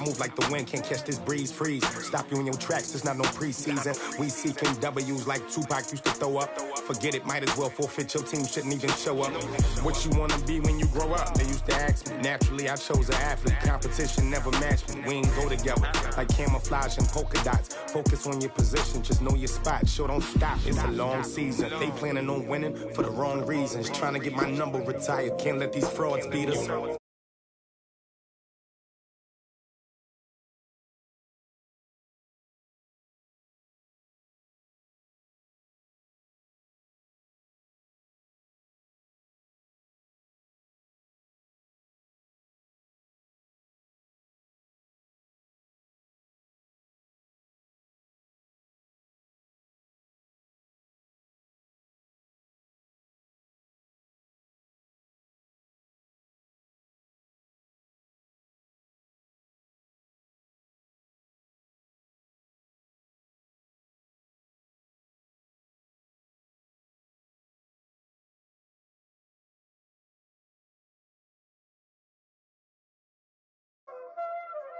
Move like the wind, can't catch this breeze, freeze. Stop you in your tracks, there's not no preseason. We seeking W's like Tupac used to throw up. Forget it, might as well forfeit, your team shouldn't even show up. What you wanna be when you grow up? They used to ask me. Naturally, I chose an athlete. Competition never matched me. We ain't go together like camouflage and polka dots. Focus on your position, just know your spot. Sure, don't stop, it's a long season. They planning on winning for the wrong reasons. Trying to get my number retired, can't let these frauds beat us.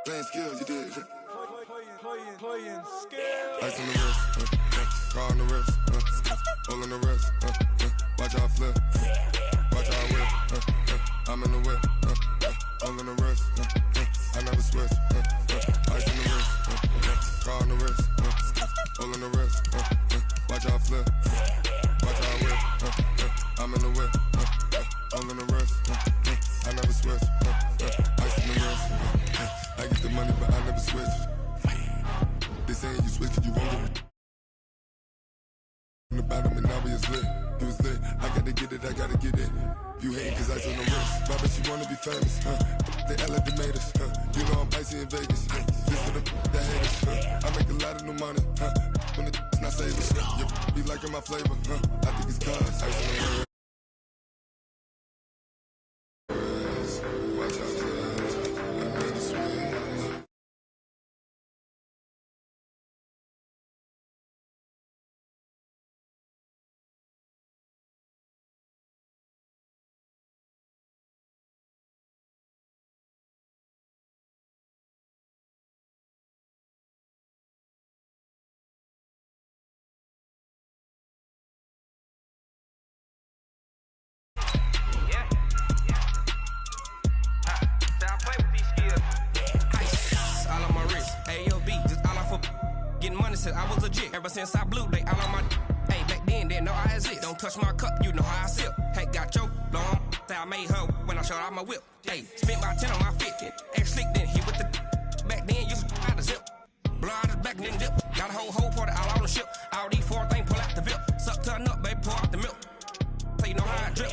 Playing skills, you did. Playing skills. Ice on the wrist, car on the wrist, hole in the wrist, watch how I flip, watch how I whip, I'm in the whip, hole in the wrist, I never switch, ice on the wrist, car on the wrist, hole in the wrist, watch how I flip, watch how I whip, I'm in the whip, hole in the wrist, I never switch, ice on the wrist. I get the money, but I never switch. They saying you switch, you won't get it. From the bottom, and now we is lit. You was lit. I gotta get it, I gotta get it. You hating cause ice on the wrist. But I bet you wanna be famous, They elevated us, You know I'm icy in Vegas, This for the that haters, I make a lot of new money, When it's not saving, You be liking my flavor, I think it's cause ice on the wrist. Watch out, I never switch. I was legit ever since I blew they all on my hey back then didn't know I exist. Don't touch my cup, you know how I sip. Hey, got your long that I made her when I showed out my whip. Hey, spent about 10 on my fit. Ex slick then he with the back then used to out the zip. Blow out his back then dip. Got a whole party all on the ship. All these four things pull out the vip. Suck turn up, baby, pour out the milk. So you know how I drip.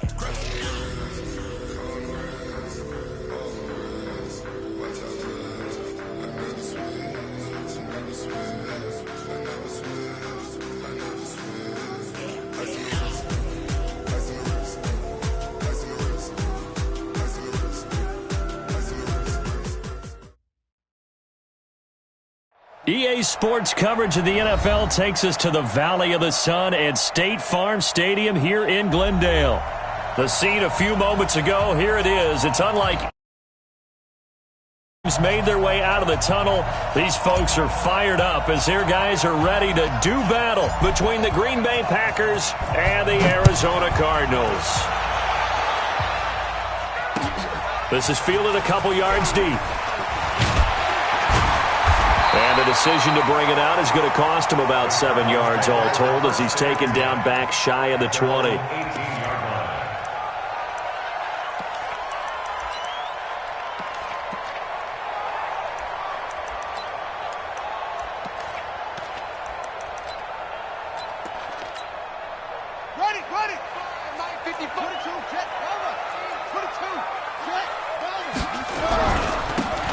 EA Sports coverage of the NFL takes us to the Valley of the Sun at State Farm Stadium here in Glendale. The scene a few moments ago, here it is. It's unlike made their way out of the tunnel. These folks are fired up as their guys are ready to do battle between the Green Bay Packers and the Arizona Cardinals. This is fielded a couple yards deep. And the decision to bring it out is going to cost him about 7 yards all told as he's taken down back shy of the 20.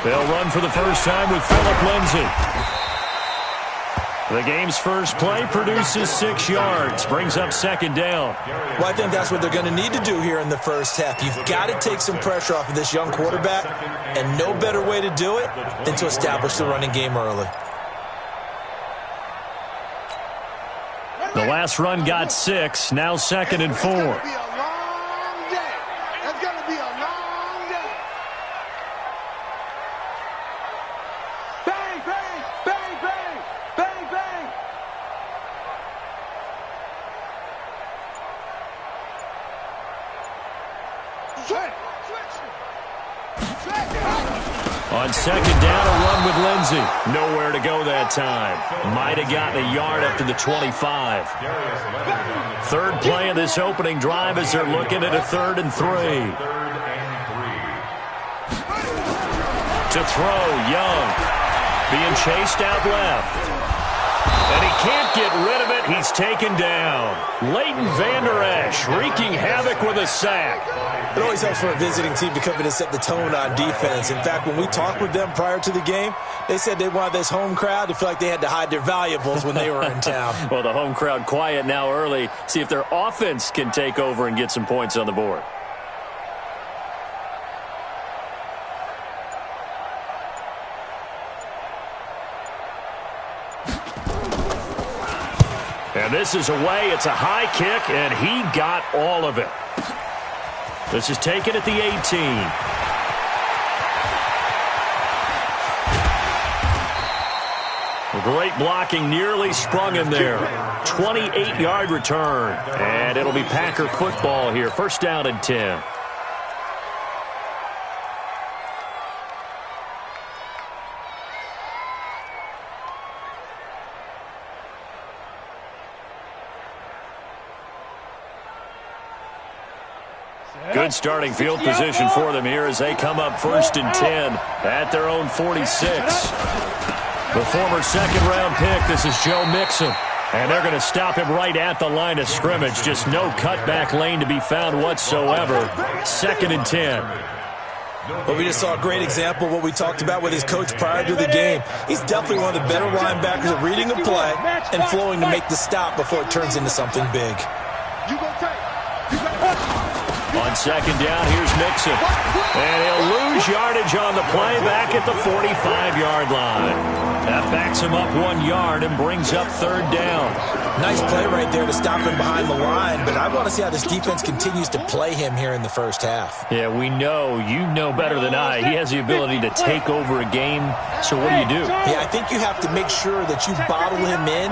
They'll run for the first time with Phillip Lindsay. The game's first play produces 6 yards, brings up second down. Well, I think that's what they're going to need to do here in the first half. You've got to take some pressure off of this young quarterback, and no better way to do it than to establish the running game early. The last run got 6, now 2nd and 4. second down, a run with Lindsey. Nowhere to go that time. Might have gotten a yard up to the 25. Third play of this opening drive as they're looking at a 3rd and 3. To throw, Young. Being chased out left. And he can't get rid of it. He's taken down. Leighton Vander Esch wreaking havoc with a sack. It always helps for a visiting team to come in and set the tone on defense. In fact, when we talked with them prior to the game, they said they wanted this home crowd to feel like they had to hide their valuables when they were in town. Well, the home crowd quiet now early. See if their offense can take over and get some points on the board. And this is away. It's a high kick, and he got all of it. This is taken at the 18. Great blocking, nearly sprung him there. 28-yard return, and it'll be Packer football here. First down and 10. Good starting field position for them here as they come up 1st and 10 at their own 46. The former second-round pick, this is Joe Mixon. And they're going to stop him right at the line of scrimmage. Just no cutback lane to be found whatsoever. 2nd and 10. But we just saw a great example of what we talked about with his coach prior to the game. He's definitely one of the better linebackers at reading a play and flowing to make the stop before it turns into something big. On 2nd down, here's Mixon. And he'll lose yardage on the play back at the 45-yard line. That backs him up 1 yard and brings up 3rd down. Nice play right there to stop him behind the line, but I want to see how this defense continues to play him here in the first half. Yeah, we know. You know better than I. He has the ability to take over a game, so what do? Yeah, I think you have to make sure that you bottle him in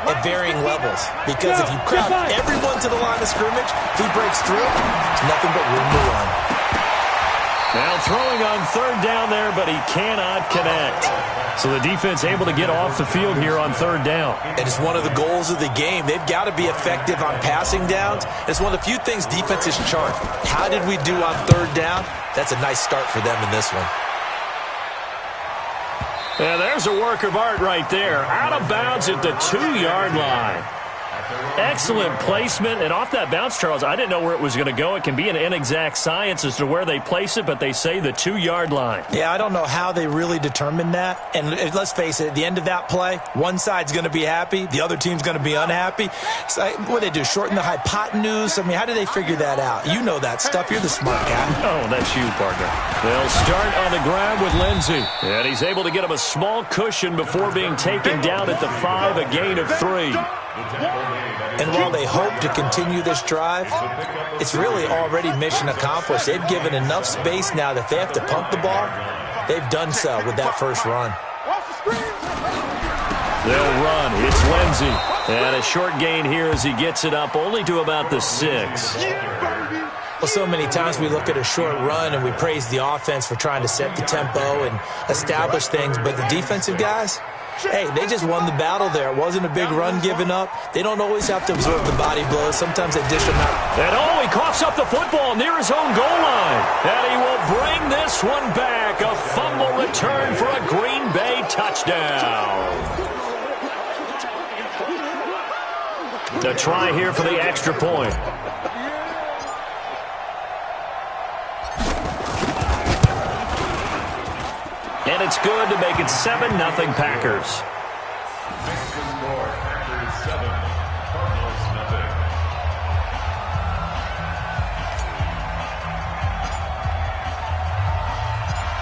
at varying levels, because if you crowd everyone to the line of scrimmage, if he breaks through, there's nothing but room to run. Now throwing on 3rd down there, but he cannot connect. So the defense able to get off the field here on 3rd down. And it's one of the goals of the game. They've got to be effective on passing downs. It's one of the few things defenses chart. How did we do on 3rd down? That's a nice start for them in this one. Yeah, there's a work of art right there. Out of bounds at the 2-yard line. Excellent placement. And off that bounce, Charles, I didn't know where it was going to go. It can be an inexact science as to where they place it, but they say the 2-yard line. Yeah, I don't know how they really determined that. And let's face it, at the end of that play, one side's going to be happy, the other team's going to be unhappy. So, what do they do, shorten the hypotenuse? I mean, how do they figure that out? You know that stuff. You're the smart guy. Oh, that's you, partner. They'll start on the ground with Lindsey. And he's able to get him a small cushion before being taken down at the 5, a gain of 3. And while they hope to continue this drive, it's really already mission accomplished. They've given enough space now that if they have to pump the ball, they've done so with that first run. They'll run. It's Lindsey. And a short gain here as he gets it up only to about the 6. Well, so many times we look at a short run and we praise the offense for trying to set the tempo and establish things, but the defensive guys, hey, they just won the battle there. It wasn't a big run given up. They don't always have to absorb the body blows. Sometimes they dish them out. And he coughs up the football near his own goal line. And he will bring this one back. A fumble return for a Green Bay touchdown. The try here for the extra point. And it's good to make it 7-0 Packers.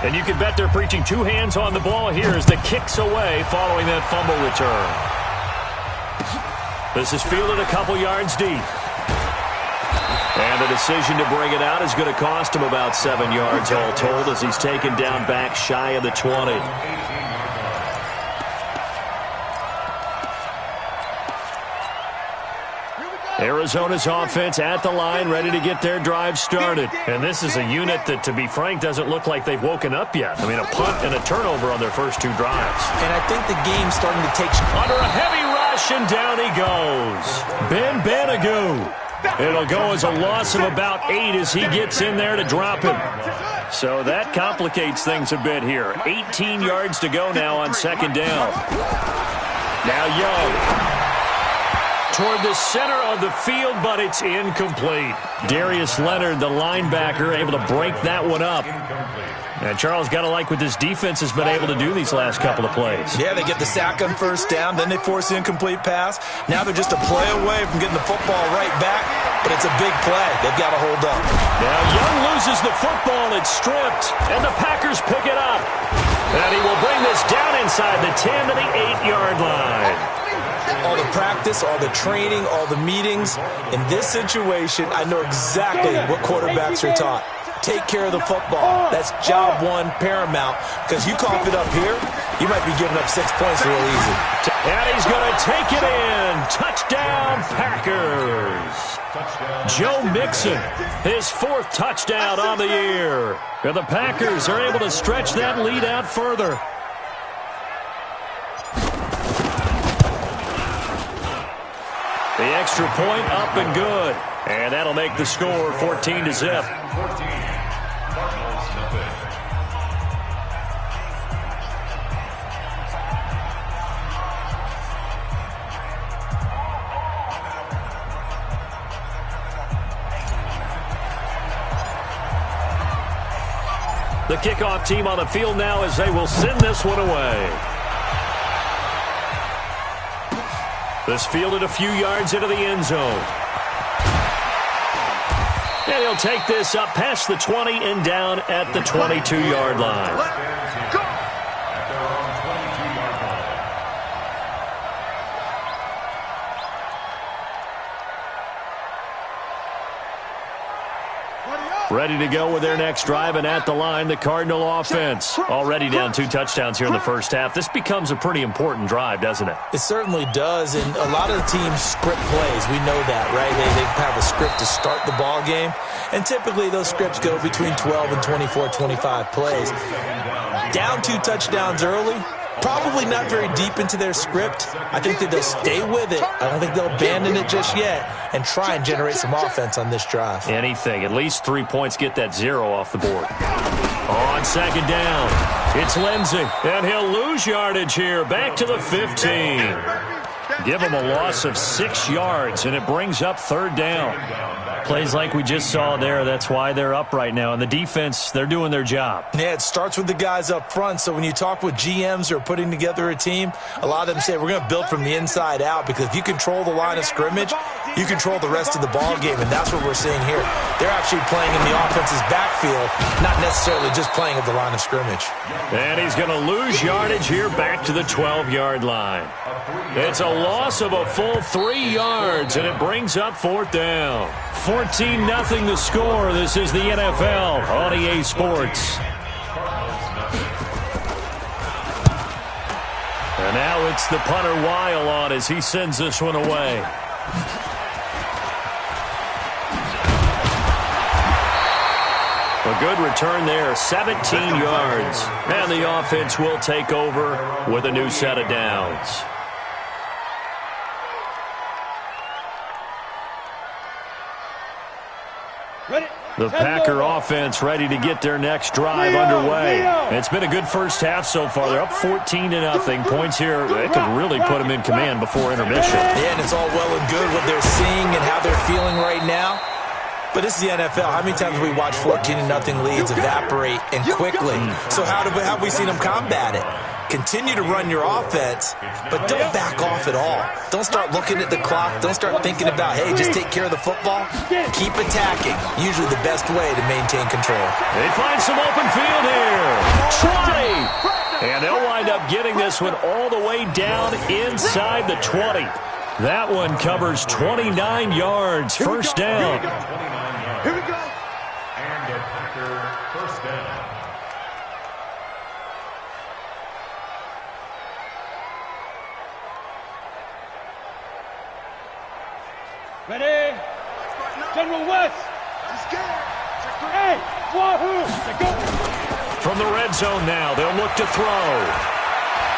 And you can bet they're preaching 2 hands on the ball here as the kick's away following that fumble return. This is fielded a couple yards deep. And the decision to bring it out is going to cost him about 7 yards all told as he's taken down back shy of the 20. Arizona's offense at the line, ready to get their drive started. And this is a unit that, to be frank, doesn't look like they've woken up yet. I mean, a punt and a turnover on their first 2 drives. And I think the game's starting to take... Under a heavy rush, and down he goes. Ben Banagoo. It'll go as a loss of about 8 as he gets in there to drop him. So that complicates things a bit here. 18 yards to go now on second down. Now Young. Toward the center of the field, but it's incomplete. Darius Leonard, the linebacker, able to break that one up. And Charles, got to like what this defense has been able to do these last couple of plays. Yeah, they get the sack on first down, then they force the incomplete pass. Now they're just a play away from getting the football right back, but it's a big play. They've got to hold up. Now Young loses the football. It's stripped, and the Packers pick it up. And he will bring this down inside the 10 to the 8-yard line. All the practice, all the training, all the meetings. In this situation, I know exactly what quarterbacks are taught. Take care of the football. That's job one, paramount. Because you cough it up here, you might be giving up 6 points real easy. And he's going to take it in. Touchdown, Packers. Joe Mixon, his 4th touchdown on the year. And the Packers are able to stretch that lead out further. The extra point up and good. And that'll make the score 14-0. The kickoff team on the field now as they will send this one away. This fielded a few yards into the end zone. And he'll take this up past the 20 and down at the 22-yard line. Ready to go with their next drive, and at the line, the Cardinal offense. Already down 2 touchdowns here in the first half. This becomes a pretty important drive, doesn't it? It certainly does, and a lot of the teams script plays. We know that, right? They have a script to start the ball game, and typically those scripts go between 12 and 24, 25 plays. Down 2 touchdowns early, probably not very deep into their script. I think that they'll stay with it. I don't think they'll abandon it just yet and try and generate some offense on this drive. Anything. At least 3 points, get that 0 off the board. On second down, it's Lindsey, and he'll lose yardage here. Back to the 15. Give him a loss of 6 yards, and it brings up third down. Plays like we just saw there. That's why they're up right now. And the defense, they're doing their job. Yeah, it starts with the guys up front. So when you talk with GMs who are putting together a team, a lot of them say we're going to build from the inside out, because if you control the line of scrimmage, you control the rest of the ball game, and that's what we're seeing here. They're actually playing in the offense's backfield, not necessarily just playing at the line of scrimmage. And he's going to lose yardage here back to the 12-yard line. It's a loss of a full 3 yards, and it brings up fourth down. 14-0 the score. This is the NFL on EA Sports. And now it's the punter Weil on as he sends this one away. A good return there, 17 yards. And the offense will take over with a new set of downs. The Packer offense ready to get their next drive underway. It's been a good first half so far. They're up 14-0. Points here, they could really put them in command before intermission. Yeah, and it's all well and good what they're seeing and how they're feeling right now. But this is the NFL. How many times have we watched 14-0 leads evaporate and quickly? So how have we seen them combat it? Continue to run your offense, but don't back off at all. Don't start looking at the clock. Don't start thinking about, hey, just take care of the football. Keep attacking. Usually the best way to maintain control. They find some open field here. 20. And they'll wind up getting this one all the way down inside the 20. That one covers 29 yards. First down. Here we go. And the Packer first down. Ready? General West. Hey, Wahoo! From the red zone now, they'll look to throw.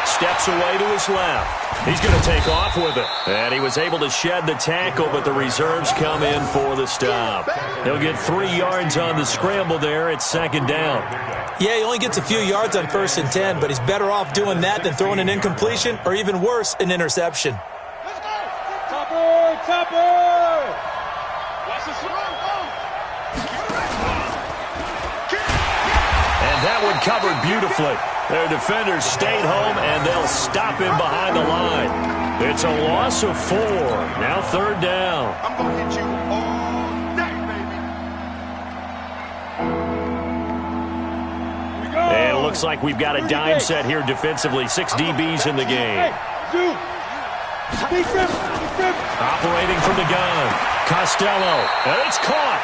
Steps away to his left. He's going to take off with it. And he was able to shed the tackle, but the reserves come in for the stop. He'll get 3 yards on the scramble there. It's second down. Yeah, he only gets a few yards on 1st and 10, but he's better off doing that than throwing an incompletion or even worse, an interception. Topper! Watch this run, And that one covered beautifully. Their defenders stayed home, and they'll stop him behind the line. It's a loss of 4. Now 3rd down. I'm going to hit you all day, baby. And it looks like we've got a dime set here defensively. 6 DBs in the game. Operating from the gun. Costello. And it's caught.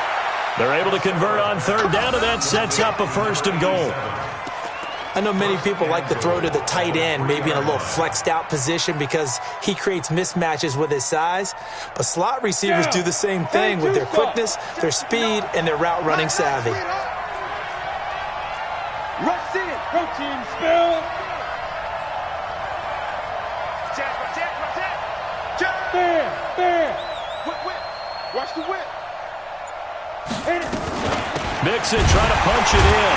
They're able to convert on 3rd down, and that sets up a 1st and goal. I know many people like to throw to the tight end, maybe in a little flexed out position because he creates mismatches with his size. But slot receivers do the same thing with their quickness, their speed, and their route running savvy. Rush in, protein spill. There. Whip. Watch the whip. Mixon trying to punch it in.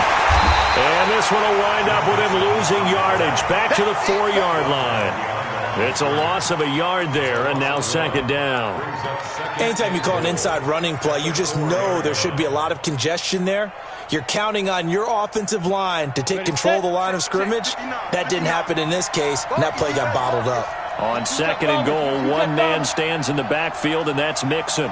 And this one will wind up with him losing yardage. Back to the 4-yard line. It's a loss of a yard there, and now 2nd down. Anytime you call an inside running play, you just know there should be a lot of congestion there. You're counting on your offensive line to take control of the line of scrimmage. That didn't happen in this case, and that play got bottled up. On 2nd and goal, one man stands in the backfield, and that's Mixon.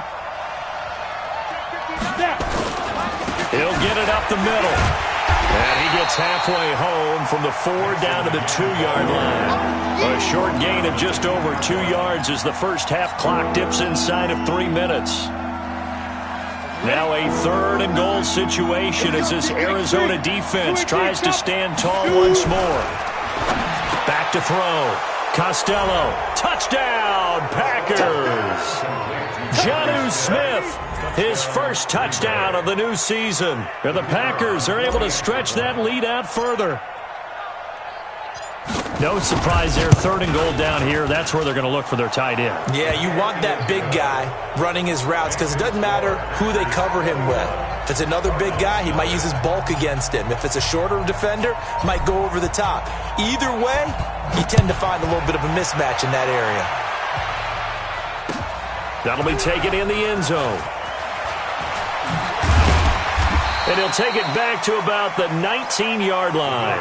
He'll get it up the middle. And he gets halfway home from the 4 down to the 2-yard line. A short gain of just over 2 yards as the first half clock dips inside of 3 minutes. Now a 3rd and goal situation as this Arizona defense tries to stand tall once more. Back to throw. Costello. Touchdown, Packers. Jonnu Smith. His first touchdown of the new season. And the Packers are able to stretch that lead out further. No surprise there, 3rd and goal down here. That's where they're going to look for their tight end. Yeah, you want that big guy running his routes because it doesn't matter who they cover him with. If it's another big guy, he might use his bulk against him. If it's a shorter defender, might go over the top. Either way, you tend to find a little bit of a mismatch in that area. That'll be taken in the end zone. And he'll take it back to about the 19-yard line.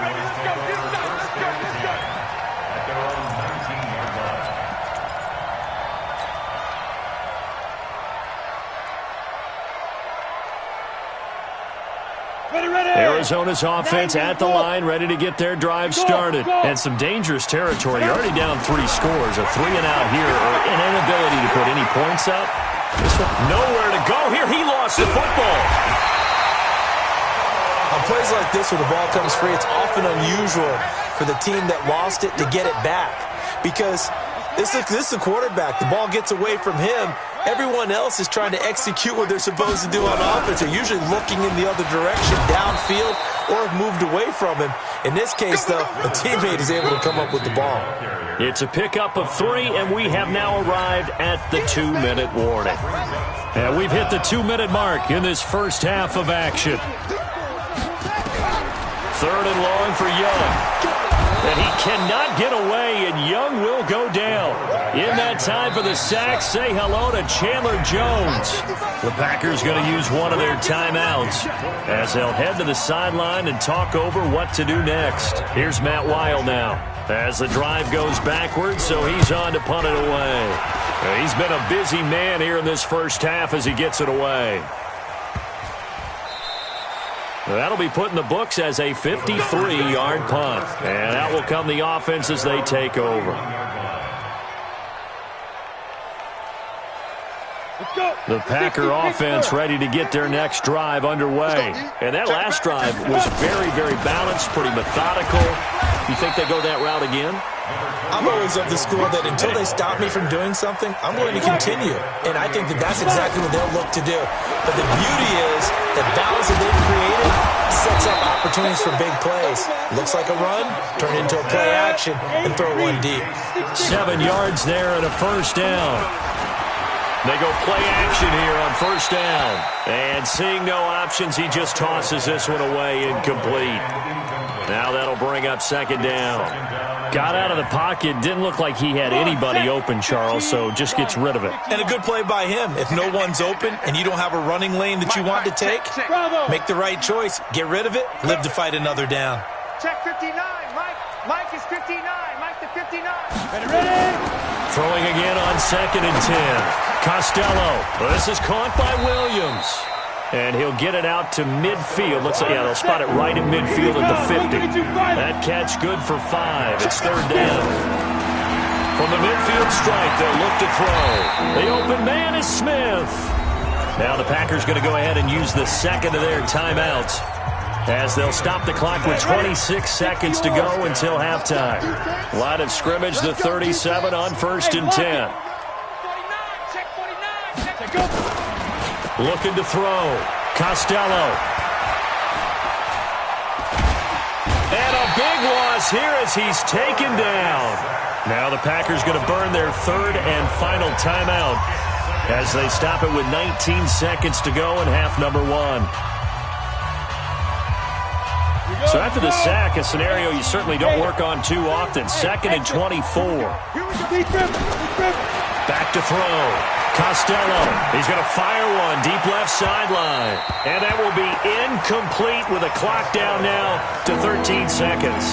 Arizona's offense at the line, ready to get their drive started. And some dangerous territory. You're already down 3 scores. A 3-and-out here, or an inability to put any points up. Nowhere to go here. He lost the football. On plays like this where the ball comes free, it's often unusual for the team that lost it to get it back. Because this is the quarterback. The ball gets away from him. Everyone else is trying to execute what they're supposed to do on offense. They're usually looking in the other direction, downfield, or have moved away from him. In this case, though, a teammate is able to come up with the ball. It's a pickup of 3, and we have now arrived at the 2-minute warning. And we've hit the 2-minute mark in this first half of action. 3rd and long for Young. And he cannot get away, and Young will go down. In that time for the sack, say hello to Chandler Jones. The Packers going to use one of their timeouts as they'll head to the sideline and talk over what to do next. Here's Matt Weil now as the drive goes backwards, so he's on to punt it away. He's been a busy man here in this first half as he gets it away. That'll be put in the books as a 53-yard punt. And out will come the offense as they take over. The Packer offense ready to get their next drive underway. And that last drive was very, very balanced, pretty methodical. You think they go that route again? I'm always of the school that until they stop me from doing something, I'm going to continue. And I think that that's exactly what they'll look to do. But the beauty is the balance that they've created sets up opportunities for big plays. Looks like a run, turn into a play action, and throw one deep. 7 yards there and a first down. They go play action here on first down. And seeing no options, he just tosses this one away, incomplete. Now that'll bring up second down. Got out of the pocket. Didn't look like he had anybody open, Charles, so just gets rid of it. And a good play by him. If no one's open and you don't have a running lane that you want to take, make the right choice. Get rid of it. Live to fight another down. Check 59. Mike is 59. Mike to 59. Ready? Throwing again on 2nd and 10. Costello. This is caught by Williams. And he'll get it out to midfield. Looks like, yeah, they'll spot it right in midfield at the 50. That catch good for 5. It's third down. From the midfield stripe, they'll look to throw. The open man is Smith. Now the Packers going to go ahead and use the second of their timeouts as they'll stop the clock with 26 seconds to go until halftime. Line of scrimmage, the 37 on 1st and 10. Looking to throw. Costello. And a big loss here as he's taken down. Now the Packers going to burn their third and final timeout as they stop it with 19 seconds to go in half number 1. So after the sack, a scenario you certainly don't work on too often. 2nd and 24. Back to throw. Costello, he's going to fire one deep left sideline. And that will be incomplete with a clock down now to 13 seconds.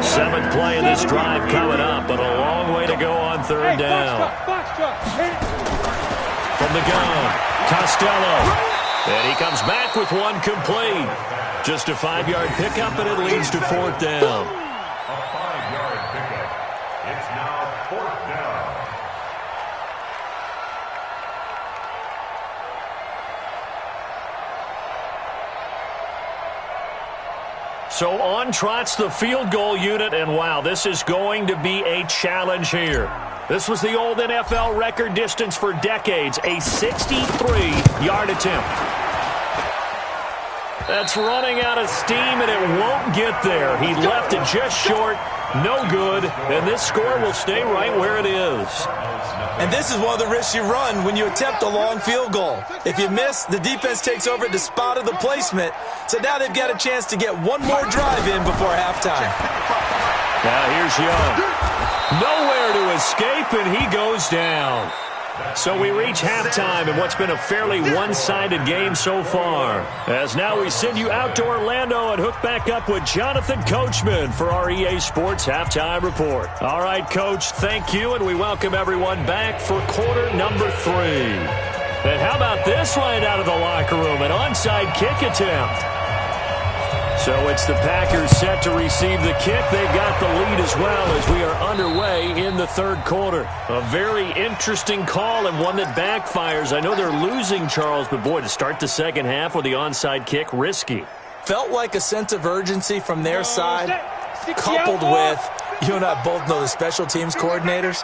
7th play of this drive coming up, but a long way to go on third down. From the gun, Costello. And he comes back with one complete. Just a 5-yard pickup, and it leads to 4th down. A 5-yard pickup. It's now 4th down. So on trots the field goal unit, and wow, this is going to be a challenge here. This was the old NFL record distance for decades, a 63-yard attempt. That's running out of steam, and it won't get there. He left it just short, no good, and this score will stay right where it is. And this is one of the risks you run when you attempt a long field goal. If you miss, the defense takes over at the spot of the placement, so now they've got a chance to get one more drive in before halftime. Now here's Young. Nowhere to escape, and he goes down. So we reach halftime in what's been a fairly one-sided game so far. As now we send you out to Orlando and hook back up with Jonathan Coachman for our EA Sports Halftime Report. All right, Coach, thank you, and we welcome everyone back for quarter number 3. And how about this right out of the locker room, an onside kick attempt. So it's the Packers set to receive the kick. They've got the lead as well as we are underway in the third quarter. A very interesting call and one that backfires. I know they're losing, Charles, but boy, to start the second half with the onside kick, risky. Felt like a sense of urgency from their side, coupled with, you and I both know the special teams coordinators.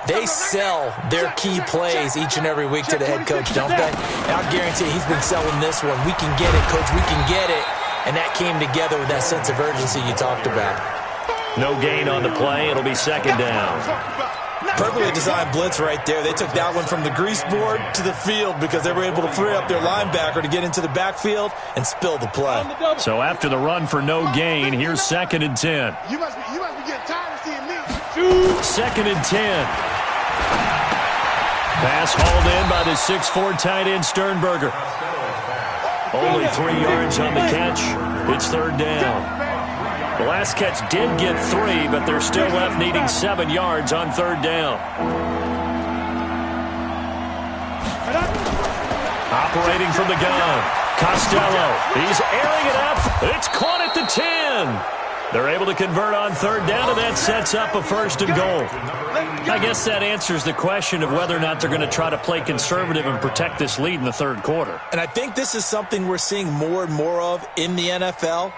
They sell their key plays each and every week to the head coach, don't they? And I guarantee you he's been selling this one. We can get it, Coach. We can get it. And that came together with that sense of urgency you talked about. No gain on the play. It'll be second down. Perfectly designed blitz right there. They took that one from the grease board to the field because they were able to free up their linebacker to get into the backfield and spill the play. So after the run for no gain, here's 2nd and 10. You must be getting tired of seeing me. 2nd and 10. Pass hauled in by the 6'4" tight end Sternberger. Only 3 yards on the catch. It's third down. The last catch did get 3, but they're still left needing 7 yards on third down. Operating from the gun, Costello. He's airing it up. It's caught at the 10. They're able to convert on third down, and that sets up a 1st and goal. I guess that answers the question of whether or not they're going to try to play conservative and protect this lead in the third quarter. And I think this is something we're seeing more and more of in the NFL.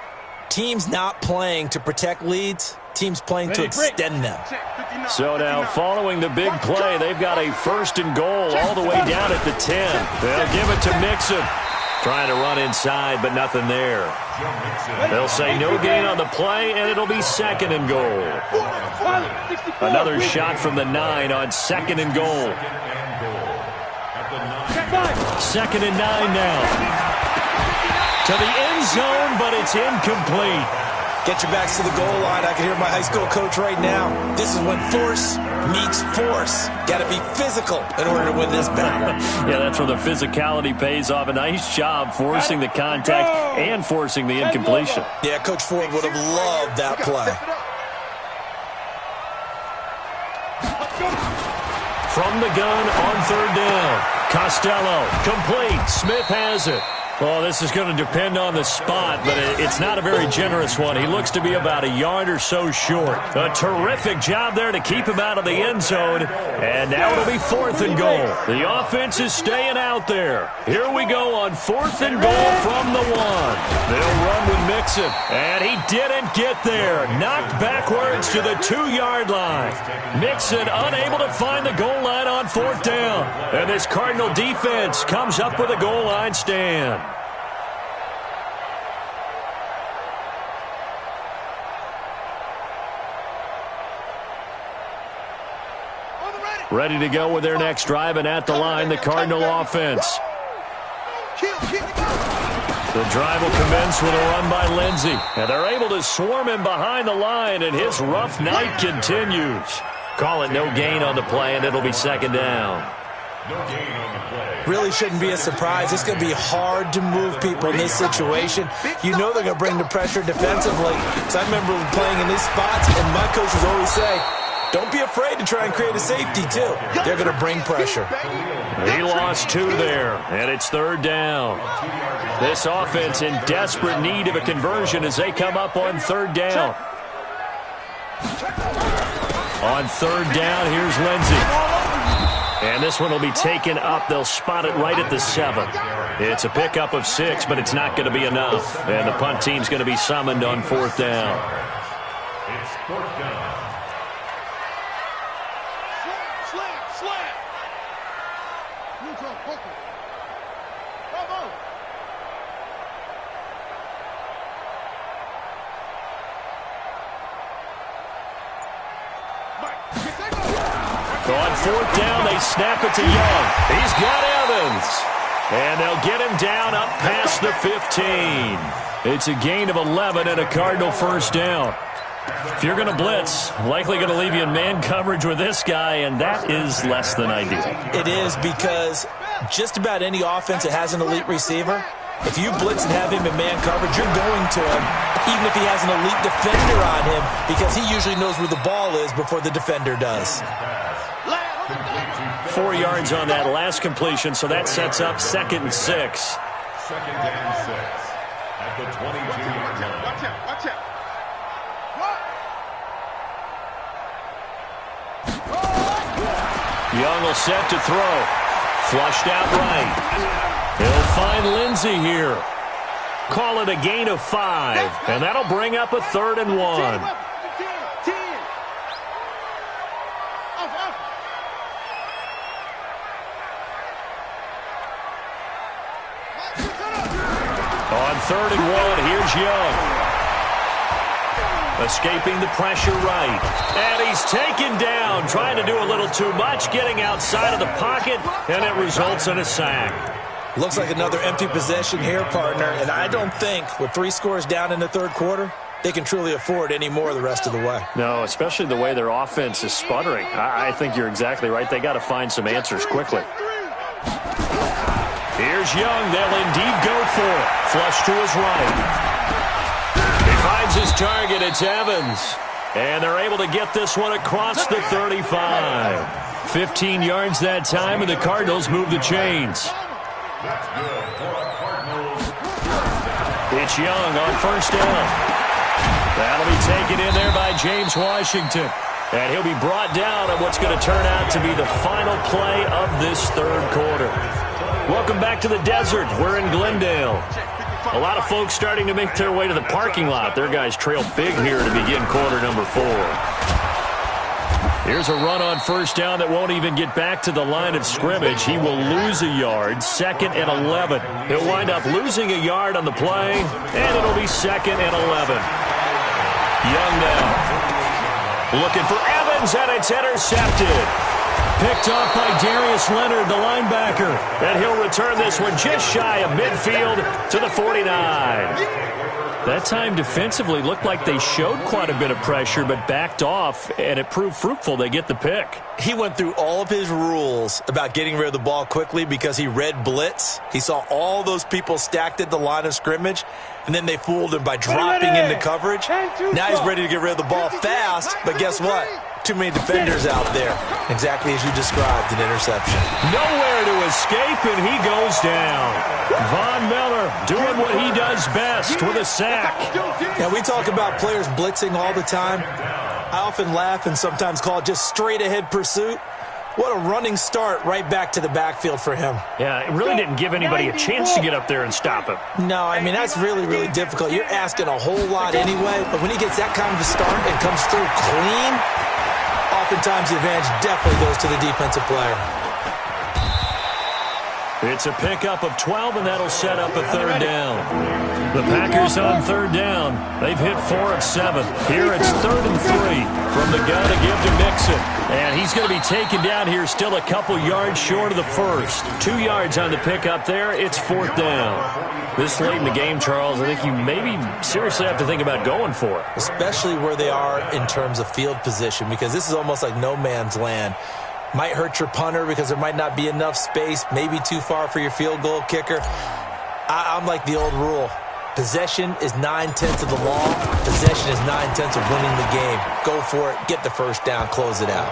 Teams not playing to protect leads, teams playing to extend them. So now, following the big play, they've got a 1st and goal all the way down at the 10. They'll give it to Mixon. Trying to run inside, but nothing there. They'll say no gain on the play, and it'll be 2nd and goal. Another shot from the 9 on 2nd and goal. 2nd and 9 now. To the end zone, but it's incomplete. Get your backs to the goal line. I can hear my high school coach right now. This is when force meets force. Got to be physical in order to win this battle. Yeah, that's where the physicality pays off. A nice job forcing the contact and forcing the incompletion. Yeah, Coach Ford would have loved that play. From the gun on 3rd down. Costello, complete. Smith has it. Well, this is going to depend on the spot, but it's not a very generous one. He looks to be about a yard or so short. A terrific job there to keep him out of the end zone. And now it'll be 4th and goal. The offense is staying out there. Here we go on 4th and goal from the 1. They'll run with Mixon. And he didn't get there. Knocked backwards to the 2-yard line. Mixon unable to find the goal line on 4th down. And this Cardinal defense comes up with a goal line stand. Ready to go with their next drive, and at the line, the Cardinal offense. The drive will commence with a run by Lindsey. And they're able to swarm him behind the line, and his rough night continues. Call it no gain on the play, and it'll be 2nd down. Really shouldn't be a surprise. It's going to be hard to move people in this situation. You know they're going to bring the pressure defensively. So I remember playing in these spots, and my coach would always say, don't be afraid to try and create a safety, too. They're going to bring pressure. He lost 2 there, and it's 3rd down. This offense in desperate need of a conversion as they come up on 3rd down. On 3rd down, here's Lindsey. And this one will be taken up. They'll spot it right at the 7. It's a pickup of 6, but it's not going to be enough. And the punt team's going to be summoned on 4th down. It's 4th down. On 4th down, they snap it to Young. He's got Evans. And they'll get him down up past the 15. It's a gain of 11 and a Cardinal 1st down. If you're going to blitz, likely going to leave you in man coverage with this guy, and that is less than ideal. It is, because just about any offense that has an elite receiver, if you blitz and have him in man coverage, you're going to him, even if he has an elite defender on him, because he usually knows where the ball is before the defender does. 4 yards on that last completion, so that sets up 2nd and 6. 2nd and 6 at the 22-yard line. Watch out, watch out. Young will set to throw. Flushed out right. He'll find Lindsey here. Call it a gain of 5, and that'll bring up a 3rd and 1. On 3rd and 1, here's Young. Escaping the pressure right. And he's taken down, trying to do a little too much, getting outside of the pocket, and it results in a sack. Looks like another empty possession here, partner, and I don't think with 3 scores down in the 3rd quarter, they can truly afford any more the rest of the way. No, especially the way their offense is sputtering. I think you're exactly right. They got to find some answers quickly. Here's Young. They'll indeed go for it. Flush to his right. He finds his target. It's Evans. And they're able to get this one across the 35. 15 yards that time, and the Cardinals move the chains. That's good for a Cardinals. It's Young on 1st down. That'll be taken in there by James Washington. And he'll be brought down at what's going to turn out to be the final play of this 3rd quarter. Welcome back to the desert. We're in Glendale. A lot of folks starting to make their way to the parking lot. Their guys trail big here to begin quarter number 4. Here's a run on first down that won't even get back to the line of scrimmage. He will lose a yard, 2nd and 11. He'll wind up losing a yard on the play, and it'll be 2nd and 11. Young now. Looking for Evans, and it's intercepted. Picked off by Darius Leonard, the linebacker. And he'll return this one just shy of midfield to the 49. That time defensively looked like they showed quite a bit of pressure but backed off, and it proved fruitful. They get the pick. He went through all of his rules about getting rid of the ball quickly because he read blitz. He saw all those people stacked at the line of scrimmage, and then they fooled him by dropping into coverage. Now he's ready to get rid of the ball fast, but guess what? Too many defenders out there. Exactly as you described, an interception. Nowhere to escape, and he goes down. Von Miller doing what he does best with a sack. Now, we talk about players blitzing all the time. I often laugh and sometimes call it just straight-ahead pursuit. What a running start right back to the backfield for him. Yeah, it really didn't give anybody a chance to get up there and stop him. No, I mean, that's really, really difficult. You're asking a whole lot anyway, but when he gets that kind of a start and comes through clean, oftentimes the advantage definitely goes to the defensive player. It's a pickup of 12, and that'll set up a 3rd down. The Packers on 3rd down. They've hit 4 of 7. Here it's 3rd and 3 from the gun to give to Mixon. And he's going to be taken down here still a couple yards short of the first. 2 yards on the pickup there. It's 4th down. This late in the game, Charles, I think you maybe seriously have to think about going for it. Especially where they are in terms of field position, because this is almost like no man's land. Might hurt your punter because there might not be enough space, maybe too far for your field goal kicker. I'm like the old rule. Possession is 9/10 of the law. Possession is 9/10 of winning the game. Go for it. Get the first down. Close it out.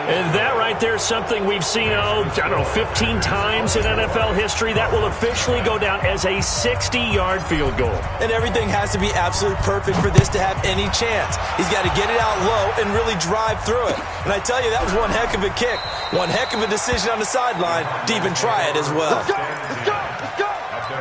And that right there is something we've seen, 15 times in NFL history. That will officially go down as a 60-yard field goal. And everything has to be absolutely perfect for this to have any chance. He's got to get it out low and really drive through it. And I tell you, that was one heck of a kick. One heck of a decision on the sideline to even try it as well. Let's go! Let's go! Let's go!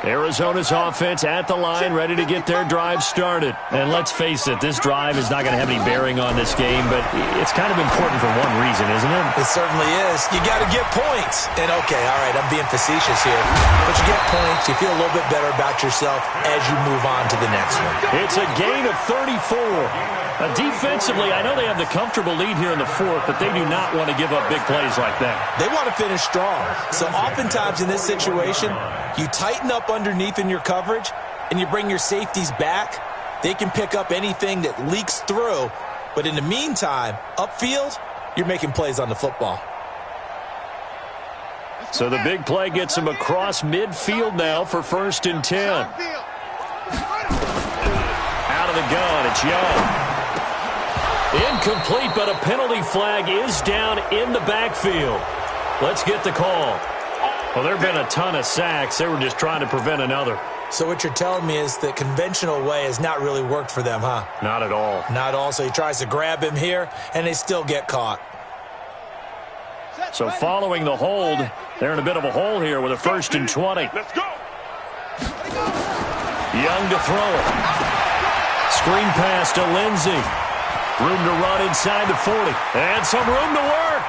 Arizona's offense at the line, ready to get their drive started. And let's face it, this drive is not going to have any bearing on this game, but it's kind of important for one reason, isn't it? It certainly is. You got to get points. And okay, all right, I'm being facetious here, but you get points, you feel a little bit better about yourself as you move on to the next one. It's a gain of 34. Defensively, I know they have the comfortable lead here in the 4th, but they do not want to give up big plays like that. They want to finish strong. So oftentimes in this situation, you tighten up underneath in your coverage and you bring your safeties back. They can pick up anything that leaks through. But in the meantime, upfield, you're making plays on the football. So the big play gets him across midfield now for 1st and 10. Out of the gun, it's Young. Incomplete, but a penalty flag is down in the backfield. Let's get the call. Well, there have been a ton of sacks. They were just trying to prevent another. So what you're telling me is the conventional way has not really worked for them, huh? Not at all. Not at all. So he tries to grab him here, and they still get caught. So following the hold, they're in a bit of a hole here with a 1st and 20. Let's go. Young to throw it. Screen pass to Lindsey. Room to run inside the 40. And some room to work.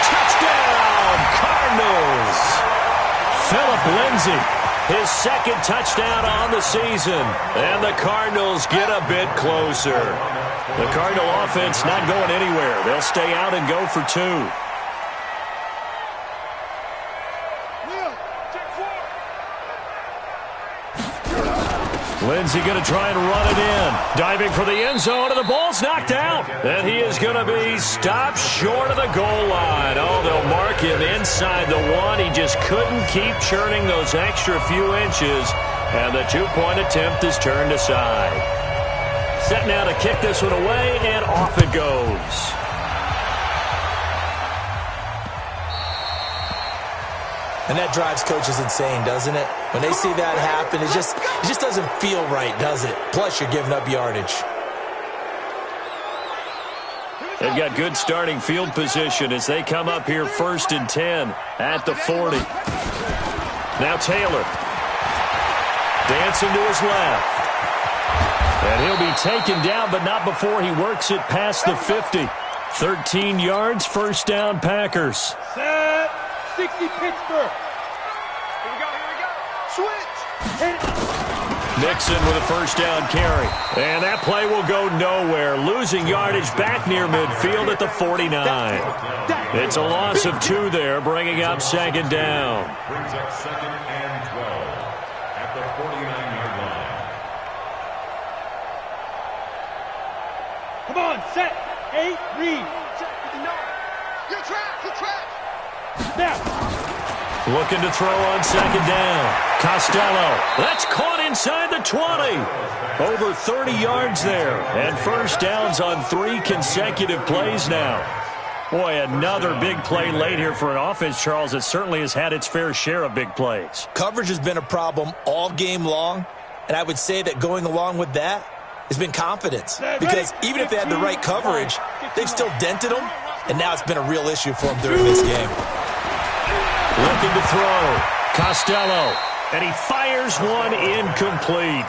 Touchdown, Cardinals. Phillip Lindsey, his 2nd touchdown on the season. And the Cardinals get a bit closer. The Cardinal offense not going anywhere. They'll stay out and go for 2. Lindsey going to try and run it in. Diving for the end zone, and the ball's knocked out. And he is going to be stopped short of the goal line. Oh, they'll mark him inside the 1. He just couldn't keep churning those extra few inches. And the 2-point attempt is turned aside. Set now to kick this one away, and off it goes. And that drives coaches insane, doesn't it? When they see that happen, it just doesn't feel right, does it? Plus, you're giving up yardage. They've got good starting field position as they come up here 1st and 10 at the 40. Now Taylor. Dancing to his left. And he'll be taken down, but not before he works it past the 50. 13 yards, 1st down, Packers. Set. 60 Pittsburgh. Here we go. Switch. Hit it. Nixon with a 1st down carry. And that play will go nowhere. Losing yardage back near midfield at the 49. It's a loss of 2 there, bringing up 2nd down. Brings up 2nd and 12 at the 49-yard line. Come on, set. 8, read. You're trapped. Now. Looking to throw on 2nd down. Costello. That's caught inside the 20. Over 30 yards there. And 1st downs on 3 consecutive plays now. Boy, another big play late here for an offense, Charles, that certainly has had its fair share of big plays. Coverage has been a problem all game long, and I would say that going along with that has been confidence. Because even if they had the right coverage, they've still dented them, and now it's been a real issue for them during this game. Looking to throw. Costello. And he fires one incomplete.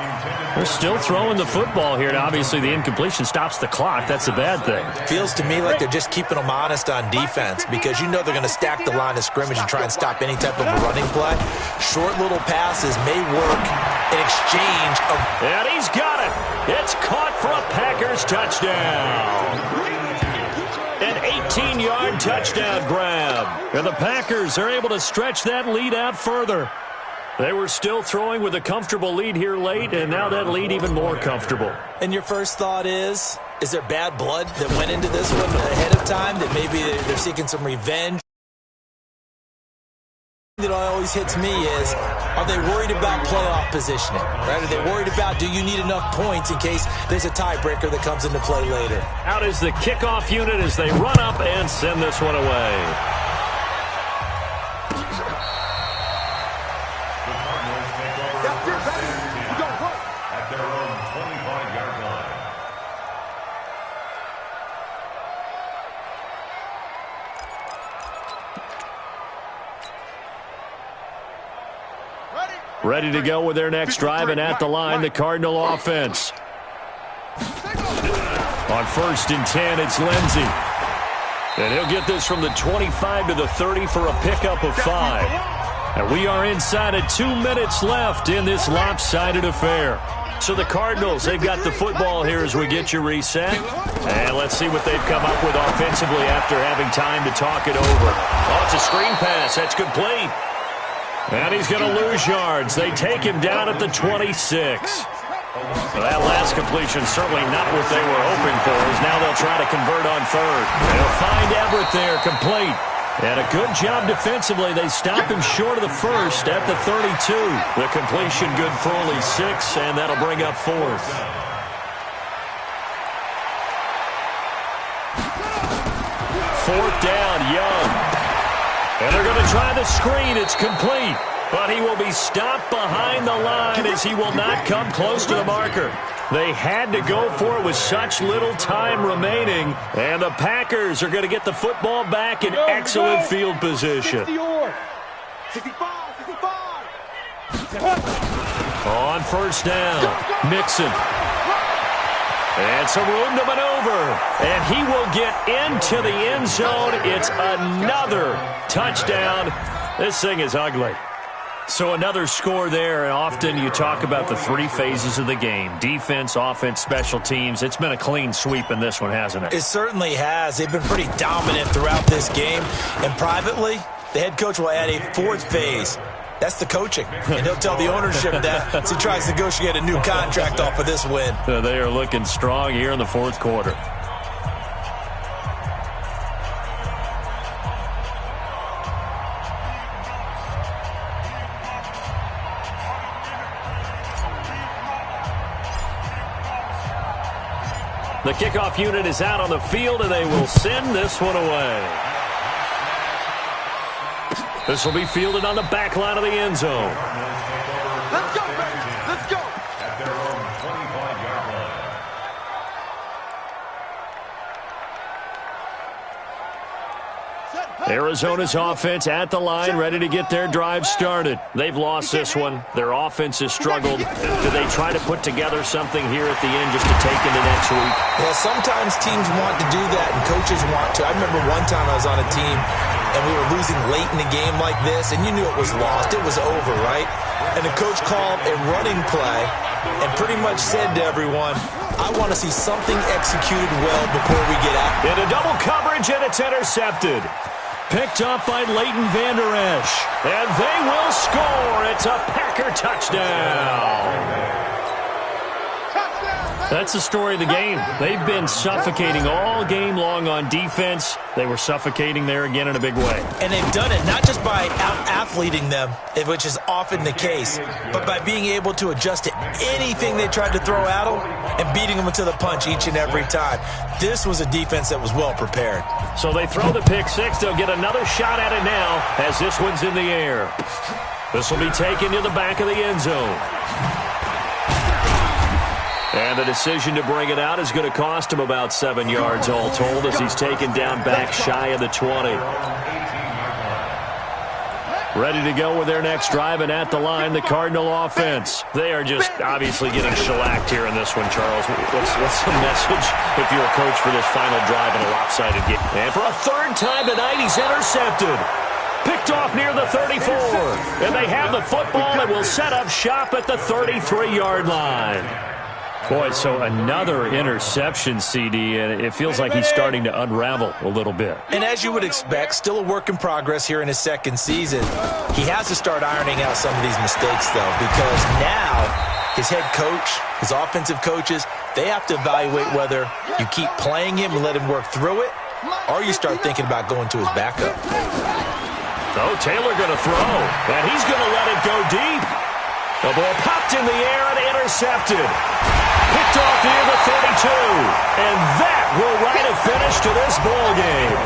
They're still throwing the football here, and obviously the incompletion stops the clock. That's the bad thing. Feels to me like they're just keeping them honest on defense because you know they're going to stack the line of scrimmage and try and stop any type of a running play. Short little passes may work in exchange of... And he's got it. It's caught for a Packers touchdown. An 18-yard touchdown grab. And the Packers are able to stretch that lead out further. They were still throwing with a comfortable lead here late, and now that lead even more comfortable. And your first thought is there bad blood that went into this one ahead of time, that maybe they're seeking some revenge? That always hits me is, are they worried about playoff positioning? Right? Are they worried about, do you need enough points in case there's a tiebreaker that comes into play later? Out is the kickoff unit as they run up and send this one away. At their own 25-yard line. Ready to go with their next drive, and at the line, the Cardinal offense. On 1st and 10, it's Lindsey. And he'll get this from the 25 to the 30 for a pickup of 5. And we are inside of 2 minutes left in this lopsided affair. So the Cardinals, they've got the football here as we get you reset. And let's see what they've come up with offensively after having time to talk it over. Oh, it's a screen pass. That's complete. And he's going to lose yards. They take him down at the 26. Well, that last completion certainly not what they were hoping for, as now they'll try to convert on 3rd. They'll find Everett there, complete. And a good job defensively. They stop him short of the 1st at the 32. The completion good for only 6, and that'll bring up 4th. Fourth down, Young. And they're going to try the screen. It's complete. But he will be stopped behind the line as he will not come close to the marker. They had to go for it with such little time remaining. And the Packers are going to get the football back in excellent field position. 65. On 1st down, Mixon. And some room to maneuver. And he will get into the end zone. It's another touchdown. This thing is ugly. So another score there, and often you talk about the 3 phases of the game. Defense, offense, special teams. It's been a clean sweep in this one, hasn't it? It certainly has. They've been pretty dominant throughout this game. And privately, the head coach will add a 4th phase. That's the coaching. And he'll tell the ownership that as he tries to negotiate a new contract off of this win. They are looking strong here in the 4th quarter. The kickoff unit is out on the field, and they will send this one away. This will be fielded on the back line of the end zone. Let's go, baby. Let's go. At their own 25-yard line. Arizona's offense at the line, ready to get their drive started. They've lost this one. Their offense has struggled. Do they try to put together something here at the end just to take into next week? Yeah, sometimes teams want to do that and coaches want to. I remember one time I was on a team and we were losing late in the game like this, and you knew it was lost. It was over, right? And the coach called a running play and pretty much said to everyone, I want to see something executed well before we get out. Into double coverage, and it's intercepted. Picked up by Leighton Vander Esch. And they will score. It's a Packer touchdown. That's the story of the game. They've been suffocating all game long on defense. They were suffocating there again in a big way. And they've done it not just by out-athleting them, which is often the case, but by being able to adjust to anything they tried to throw at them and beating them to the punch each and every time. This was a defense that was well prepared. So they throw the pick six. They'll get another shot at it now as this one's in the air. This will be taken to the back of the end zone. And the decision to bring it out is going to cost him about 7 yards all told as he's taken down back shy of the 20. Ready to go with their next drive, and at the line, the Cardinal offense. They are just obviously getting shellacked here in this one, Charles. What's the message if you're a coach for this final drive in a lopsided game? And for a third time tonight, he's intercepted. Picked off near the 34. And they have the football and will set up shop at the 33-yard line. Boy, so another interception, CD, and it feels like he's starting to unravel a little bit. And as you would expect, still a work in progress here in his second season. He has to start ironing out some of these mistakes, though, because now his head coach, his offensive coaches, they have to evaluate whether you keep playing him and let him work through it, or you start thinking about going to his backup. Oh, Taylor going to throw, and he's going to let it go deep. The ball popped in the air and intercepted. Picked off near the 32. And that will write a finish to this ball game.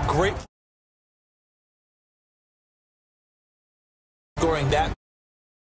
Great scoring that.